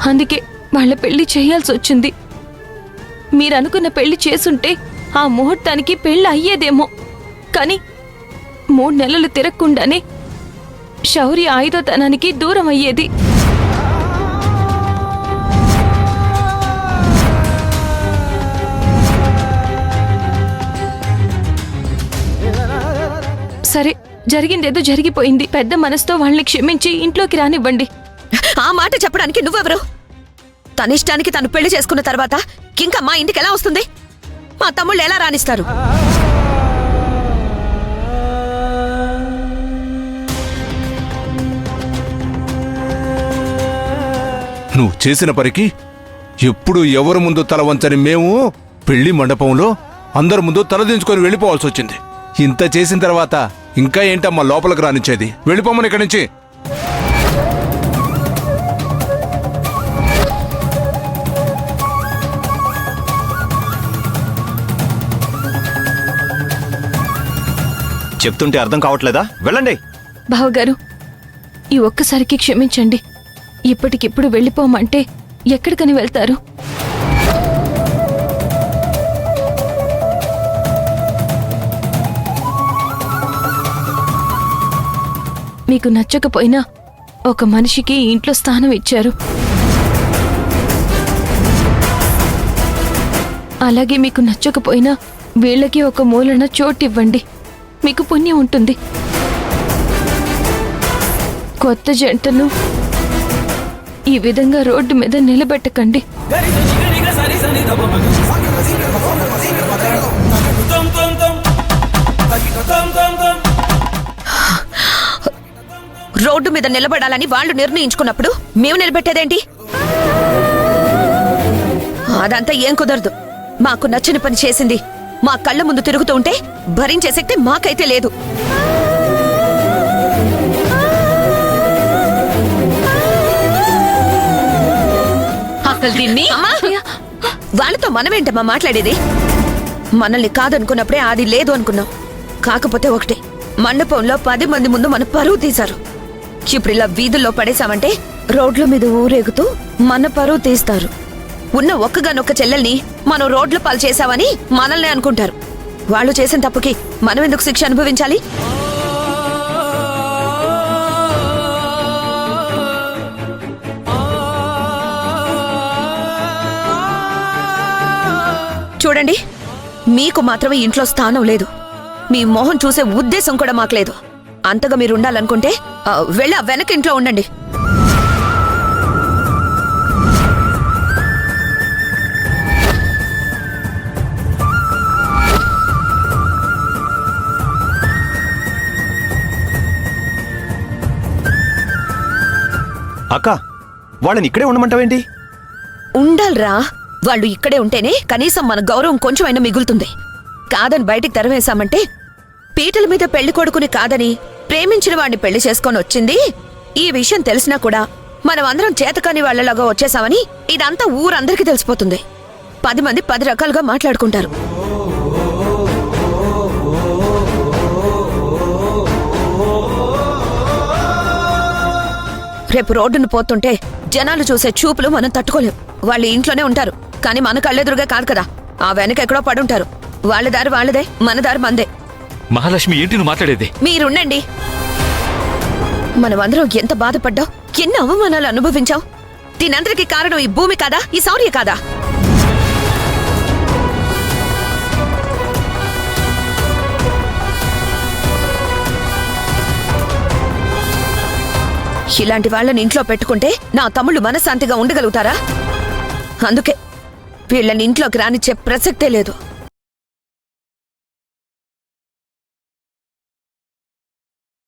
అందుకే వాళ్ళ పెళ్లి చేయాల్సి వచ్చింది. మీరనుకున్న పెళ్లి చేసుంటే ఆ ముహూర్తానికి పెళ్లి అయ్యేదేమో. కానీ 3 నెలలు తిరగకుండానే శౌర్య ఆయుధతనానికి దూరం అయ్యేది. సరే, జరిగిందేదో జరిగిపోయింది. పెద్ద మనసుతో వాళ్ళని క్షమించి ఇంట్లోకి రానివ్వండి. ఆ మాట చెప్పడానికి నువ్వెవరు? తనిష్టానికి తను పెళ్లి చేసుకున్న తర్వాత ఇంకా మా ఇంటికి ఎలా వస్తుంది? మా తమ్ముళ్ళు ఎలా రాణిస్తారు? నువ్వు చేసిన పనికి ఎప్పుడు ఎవరి ముందు తల వంచని మేము పెళ్లి మండపంలో అందరి ముందు తలదించుకొని వెళ్ళిపోవాల్సి వచ్చింది. ఇంత చేసిన తర్వాత ఇంకా ఏంటమ్మా లోపలికి రానిచ్చేది? వెళ్ళిపోమని ఇక్కడి నుంచి. చెప్తుంటే అర్థం కావట్లేదా? వెళ్ళండి. బావగారు, ఈ ఒక్కసారికి క్షమించండి. ఇప్పటికిప్పుడు వెళ్ళిపోమంటే ఎక్కడికని వెళ్తారు? మీకు నచ్చకపోయినా ఒక మనిషికి ఇంట్లో స్థానం ఇచ్చారు. అలాగే మీకు నచ్చకపోయినా వీళ్ళకి ఒక మూలన చోటివ్వండి. మీకు పుణ్యం ఉంటుంది. కొత్త జంటను ఈ విధంగా రోడ్డు మీద నిలబెట్టకండి. రోడ్డు మీద నిలబడాలని వాళ్ళు నిర్ణయించుకున్నప్పుడు మేము నిలబెట్టేదేంటి? అదంతా ఏం కుదరదు. మాకు నచ్చిన పని చేసింది మా కళ్ళ ముందు తిరుగుతూ ఉంటే భరించే శక్తి మాకైతే లేదు. అసలు దీన్ని వాళ్ళతో మనమేంటమ్మా మాట్లాడేది? మనల్ని కాదనుకున్నప్పుడే అది లేదు అనుకున్నాం. కాకపోతే ఒకటే, మండపంలో 10 మంది ముందు మన పరువు తీశారు. ఇప్పుడు ఇలా వీధుల్లో పడేశామంటే రోడ్ల మీద ఊరేగుతూ మన పరువు తీస్తారు. ఉన్న ఒక్కగానొక్క చెల్లెల్ని మనం రోడ్ల పాలు చేశామని మనల్ని అనుకుంటారు. వాళ్ళు చేసిన తప్పుకి మనం ఎందుకు శిక్ష అనుభవించాలి? చూడండి, మీకు మాత్రమే ఇంట్లో స్థానం లేదు. మీ మొహం చూసే ఉద్దేశం కూడా మాకు లేదు. అంతగా మీరు ఉండాలనుకుంటే వెళ్ళి వెనక ఇంట్లో ఉండండి. అక్క, వాళ్ళని ఇక్కడే ఉండమంటావేంటి? ఉండాలరా. వాళ్ళు ఇక్కడే ఉంటేనే కనీసం మన గౌరవం కొంచెమైనా మిగులుతుంది. కాదని బయటికి తెరవేశామంటే పీటల మీద పెళ్లి కొడుకుని కాదని ప్రేమించిన వాడిని పెళ్లి చేసుకొని వచ్చింది. ఈ విషయం తెలిసినా కూడా మనం అందరం చేతకాని వాళ్లలాగా వచ్చేసామని ఇదంతా ఊరందరికీ తెలిసిపోతుంది. 10 మంది 10 రకాలుగా మాట్లాడుకుంటారు. రేపు రోడ్డును పోతుంటే జనాలు చూసే చూపులు మనం తట్టుకోలేం. వాళ్ళు ఇంట్లోనే ఉంటారు, కానీ మన కళ్ళెదురుగా కాదు కదా. ఆ వెనక ఎక్కడో పడుంటారు. వాళ్ళ దారి వాళ్ళదే, మన దారి మందే. మహాలక్ష్మి, ఏంటి నువ్వు మాట్లాడేది? మీరుండండి. మనమందరం ఎంత బాధపడ్డాం, ఎన్ని అవమానాలు అనుభవించాం. దీనందరికీ కారణం ఈ భూమి కాదా? ఈ శౌర్య కాదా? ఇలాంటి వాళ్ళని ఇంట్లో పెట్టుకుంటే నా తమ్ముళ్ళు మనశ్శాంతిగా ఉండగలుగుతారా? అందుకే వీళ్ళని ఇంట్లోకి రానిచ్చే ప్రసక్తే లేదు.